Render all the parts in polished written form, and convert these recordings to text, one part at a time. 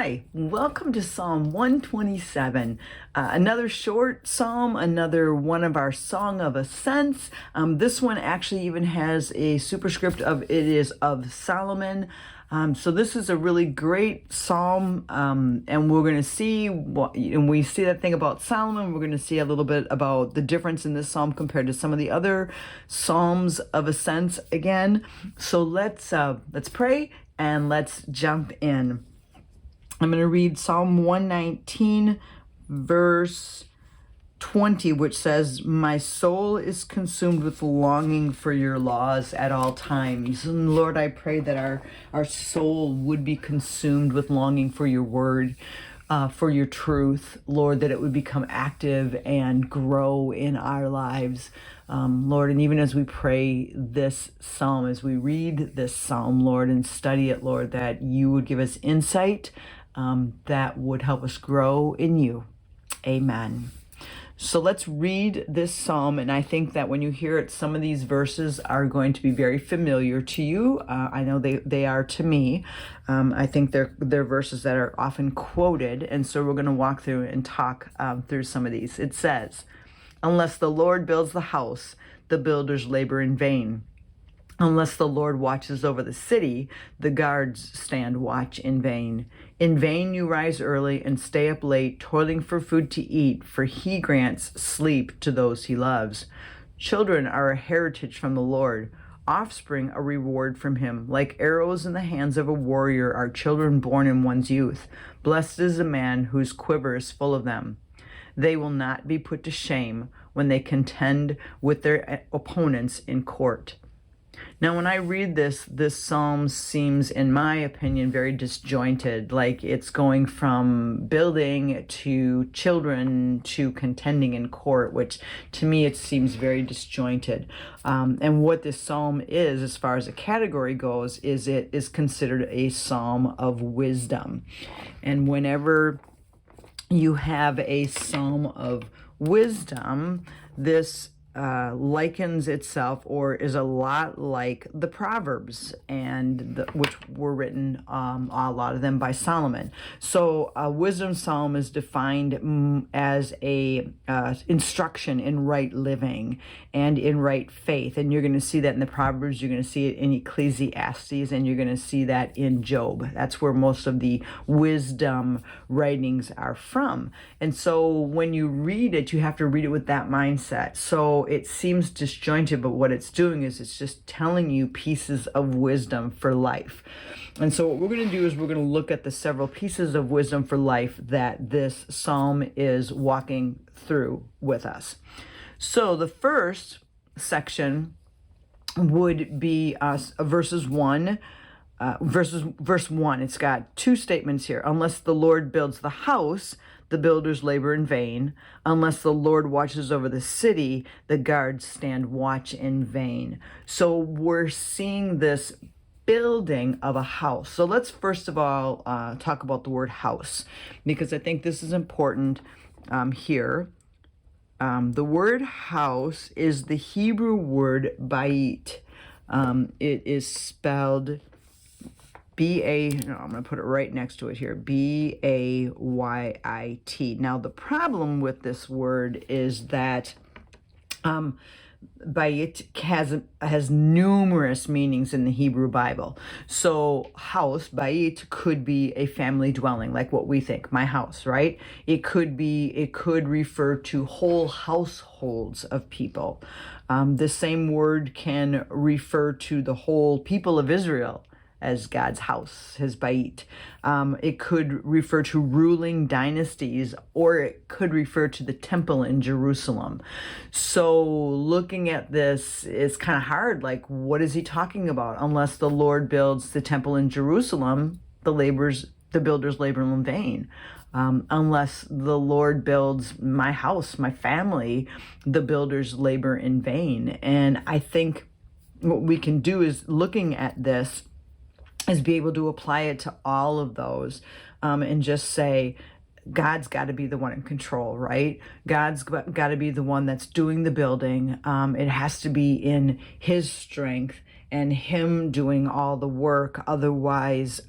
Hi, welcome to Psalm 127, another short psalm, another one of our Song of Ascents. This one actually even has a superscript of it is of Solomon. So this is a really great psalm, and we're going to see and we see that thing about Solomon. We're going to see a little bit about the difference in this psalm compared to some of the other Psalms of Ascents again. So let's pray and let's jump in. I'm going to read Psalm 119, verse 20, which says, "My soul is consumed with longing for your laws at all times." And Lord, I pray that our soul would be consumed with longing for your word, for your truth, Lord, that it would become active and grow in our lives. Lord, and even as we pray this psalm, as we read this psalm, Lord, and study it, Lord, that you would give us insight that would help us grow in you. Amen. So let's read this psalm, and I think that when you hear it, some of these verses are going to be very familiar to you. I know they are to me. I think they're verses that are often quoted, and so we're going to walk through and talk through some of these. It says, "Unless the Lord builds the house, the builders labor in vain. Unless the Lord watches over the city, the guards stand watch in vain. In vain you rise early and stay up late, toiling for food to eat, for he grants sleep to those he loves. Children are a heritage from the Lord, offspring a reward from him. Like arrows in the hands of a warrior are children born in one's youth. Blessed is the man whose quiver is full of them. They will not be put to shame when they contend with their opponents in court." Now, when I read this psalm seems, in my opinion, very disjointed, like it's going from building to children to contending in court, which to me it seems very disjointed. And what this psalm is, as far as a category goes, is it is considered a psalm of wisdom. And whenever you have a psalm of wisdom, this likens itself or is a lot like the Proverbs, which were written, a lot of them by Solomon. So a wisdom psalm is defined as a instruction in right living and in right faith. And you're going to see that in the Proverbs, you're going to see it in Ecclesiastes, and you're going to see that in Job. That's where most of the wisdom writings are from. And so when you read it, you have to read it with that mindset. So it seems disjointed, but what it's doing is it's just telling you pieces of wisdom for life. And so what we're going to do is we're going to look at the several pieces of wisdom for life that this psalm is walking through with us. So the first section would be verse 1. It's got two statements here. "Unless the Lord builds the house, the builders labor in vain. Unless the Lord watches over the city, the guards stand watch in vain." So we're seeing this building of a house. So let's first of all talk about the word house, because I think this is important here. The word house is the Hebrew word bayit. It is spelled I'm going to put it right next to it here, Bayit. Now, the problem with this word is that bayit has numerous meanings in the Hebrew Bible. So house, bayit, could be a family dwelling, like what we think, my house, right? It could refer to whole households of people. The same word can refer to the whole people of Israel as God's house, his bayit. It could refer to ruling dynasties, or it could refer to the temple in Jerusalem. So looking at this is kind of hard. Like, what is he talking about? Unless the Lord builds the temple in Jerusalem, the builders labor in vain. Unless the Lord builds my house, my family, the builders labor in vain. And I think what we can do is, looking at this, is be able to apply it to all of those, and just say God's got to be the one in control, right? God's got to be the one that's doing the building. It has to be in his strength and him doing all the work. Otherwise,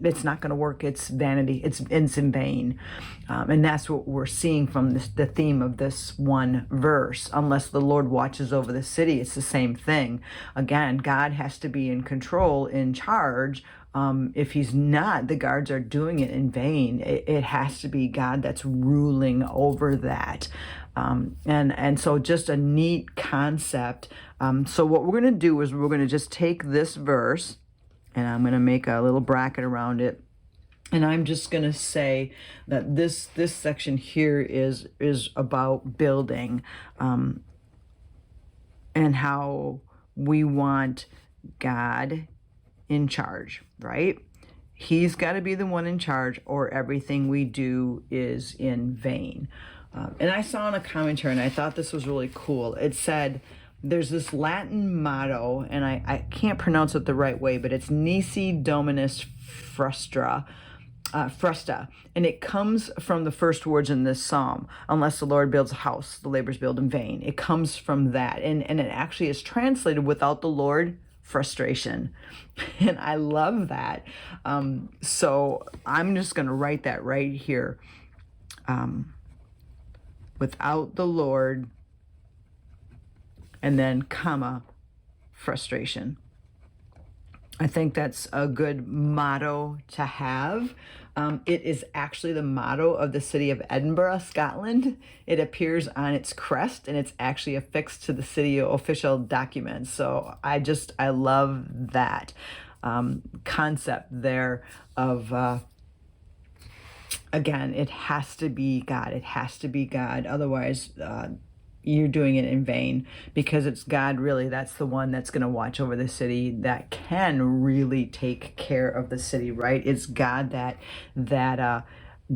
it's not going to work. It's vanity. It's in vain. And that's what we're seeing from the theme of this one verse. Unless the Lord watches over the city, it's the same thing. Again, God has to be in control, in charge. If he's not, the guards are doing it in vain. It has to be God that's ruling over that. And so just a neat concept. So what we're going to do is we're going to just take this verse, and I'm going to make a little bracket around it. And I'm just going to say that this section here is about building, and how we want God in charge, right? He's got to be the one in charge, or everything we do is in vain. And I saw in a commentary, and I thought this was really cool. It said, there's this Latin motto, and I can't pronounce it the right way, but it's Nisi Dominus Frusta, and it comes from the first words in this psalm. Unless the Lord builds a house, the laborers build in vain. It comes from that, and it actually is translated, without the Lord, frustration. And I love that. So I'm just going to write that right here. Without the Lord, and then comma, frustration. I think that's a good motto to have. It is actually the motto of the city of Edinburgh, Scotland. It appears on its crest, and it's actually affixed to the city official documents. So I love that concept there of, again, it has to be God. It has to be God. Otherwise, you're doing it in vain, because it's God, really, that's the one that's going to watch over the city, that can really take care of the city, right? It's God that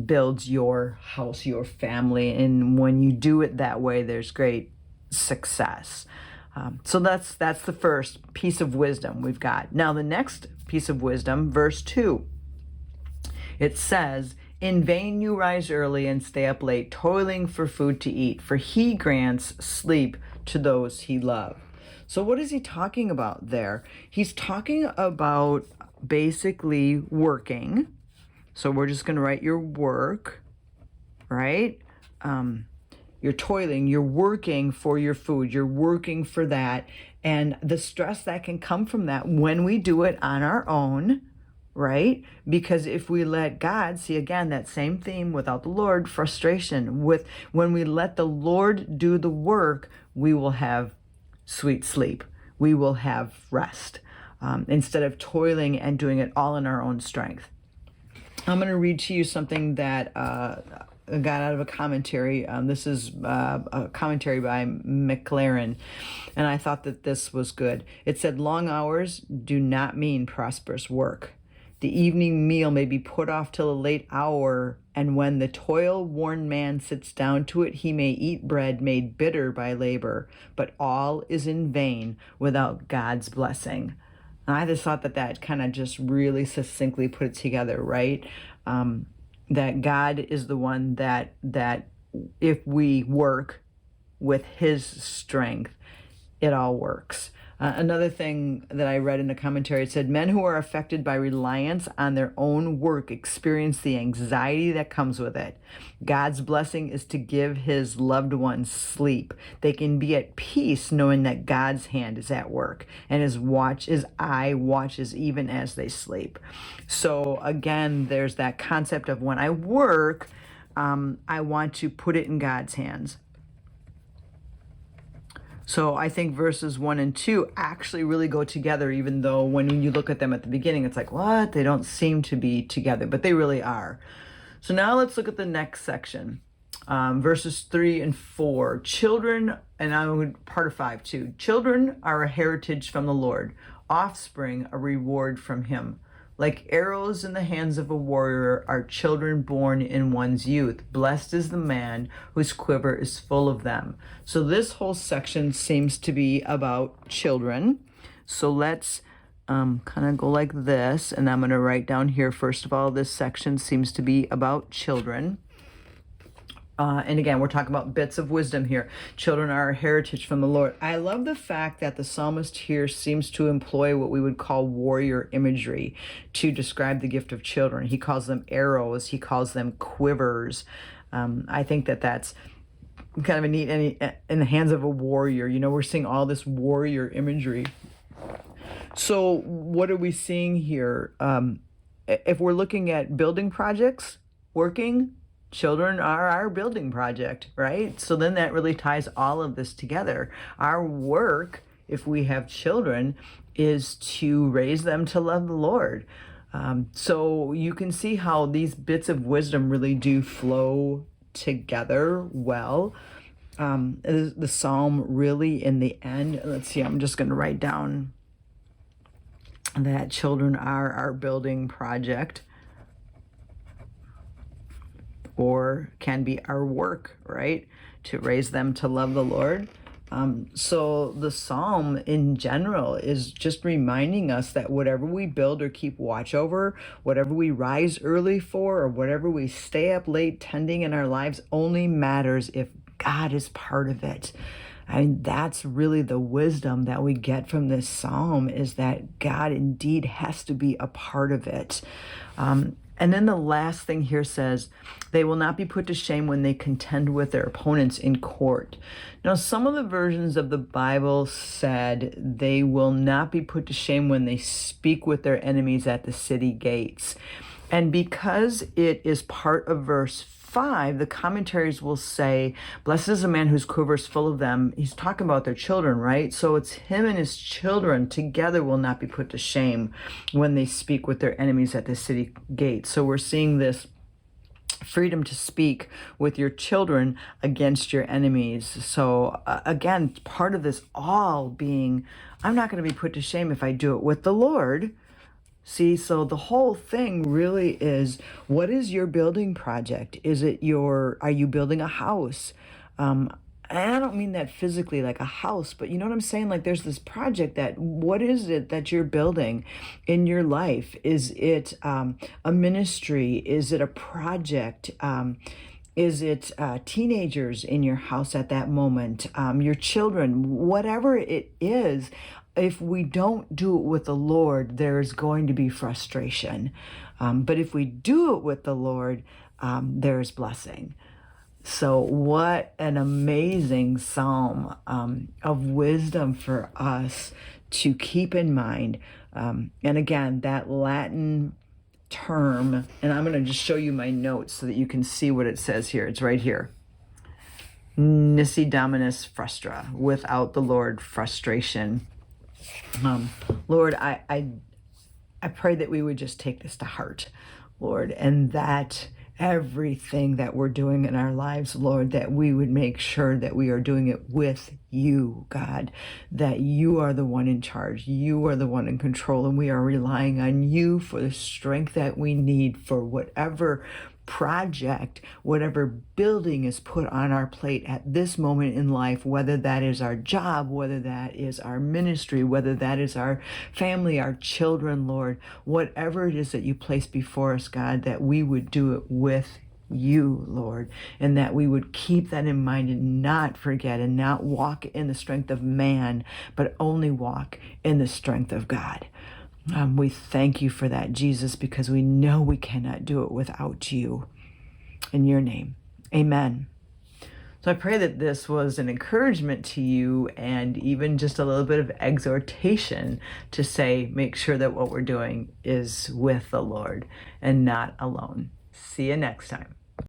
builds your house, your family, and when you do it that way, there's great success. So that's the first piece of wisdom we've got. Now the next piece of wisdom, verse 2, it says, in vain you rise early and stay up late, toiling for food to eat, for he grants sleep to those he loves. So what is he talking about there? He's talking about basically working. So we're just going to write your work, right? You're toiling, you're working for your food, you're working for that. And the stress that can come from that when we do it on our own, right? Because if we let God, see, again, that same theme, without the Lord, frustration. When we let the Lord do the work, we will have sweet sleep. We will have rest, instead of toiling and doing it all in our own strength. I'm going to read to you something that I got out of a commentary. This is a commentary by McLaren, and I thought that this was good. It said, long hours do not mean prosperous work. The evening meal may be put off till a late hour, and when the toil-worn man sits down to it, he may eat bread made bitter by labor, but all is in vain without God's blessing. And I just thought that kind of just really succinctly put it together, right? That God is the one that if we work with his strength, it all works. Another thing that I read in the commentary, it said, men who are affected by reliance on their own work experience the anxiety that comes with it. God's blessing is to give his loved ones sleep. They can be at peace knowing that God's hand is at work, and his eye watches even as they sleep. So again, there's that concept of when I work, I want to put it in God's hands. So I think verses 1 and 2 actually really go together, even though when you look at them at the beginning, it's like, what? They don't seem to be together, but they really are. So now let's look at the next section, verses 3 and 4. Children, and I'm part of 5 too. Children are a heritage from the Lord, offspring a reward from him. Like arrows in the hands of a warrior are children born in one's youth. Blessed is the man whose quiver is full of them. So this whole section seems to be about children. So let's kind of go like this. And I'm going to write down here, first of all, this section seems to be about children. And again, we're talking about bits of wisdom here. Children are a heritage from the Lord. I love the fact that the psalmist here seems to employ what we would call warrior imagery to describe the gift of children. He calls them arrows, he calls them quivers. I think that that's kind of a neat, in the hands of a warrior. You know, we're seeing all this warrior imagery. So, what are we seeing here? If we're looking at building projects, working, children are our building project, right? So then that really ties all of this together. Our work, if we have children, is to raise them to love the Lord. So you can see how these bits of wisdom really do flow together well. The psalm really, in the end, let's see, I'm just going to write down that children are our building project, or can be our work, right? To raise them to love the Lord. So the psalm in general is just reminding us that whatever we build or keep watch over, whatever we rise early for, or whatever we stay up late tending in our lives only matters if God is part of it. I mean, that's really the wisdom that we get from this psalm, is that God indeed has to be a part of it. And then the last thing here says, they will not be put to shame when they contend with their opponents in court. Now, some of the versions of the Bible said they will not be put to shame when they speak with their enemies at the city gates. And because it is part of verse 5, the commentaries will say, blessed is a man whose quiver is full of them. He's talking about their children, right? So it's him and his children together will not be put to shame when they speak with their enemies at the city gate. So we're seeing this freedom to speak with your children against your enemies. So again, part of this all being, I'm not going to be put to shame if I do it with the Lord. See, so the whole thing really is, what is your building project? Are you building a house? And I don't mean that physically like a house, but you know what I'm saying? Like there's this project what is it that you're building in your life? Is it a ministry? Is it a project? Is it teenagers in your house at that moment? Your children, whatever it is. If we don't do it with the Lord, there's going to be frustration. But if we do it with the Lord, there's blessing. So what an amazing psalm of wisdom for us to keep in mind. And again, that Latin term, and I'm going to just show you my notes so that you can see what it says here. It's right here. Nisi Dominus frustra. Without the Lord, frustration. Lord, I pray that we would just take this to heart, Lord, and that everything that we're doing in our lives, Lord, that we would make sure that we are doing it with you, God, that you are the one in charge, you are the one in control, and we are relying on you for the strength that we need for whatever project, whatever building is put on our plate at this moment in life, whether that is our job, whether that is our ministry, whether that is our family, our children, Lord, whatever it is that you place before us, God, that we would do it with you, Lord, and that we would keep that in mind and not forget and not walk in the strength of man, but only walk in the strength of God. We thank you for that, Jesus, because we know we cannot do it without you. In your name, amen. So I pray that this was an encouragement to you and even just a little bit of exhortation to say, make sure that what we're doing is with the Lord and not alone. See you next time.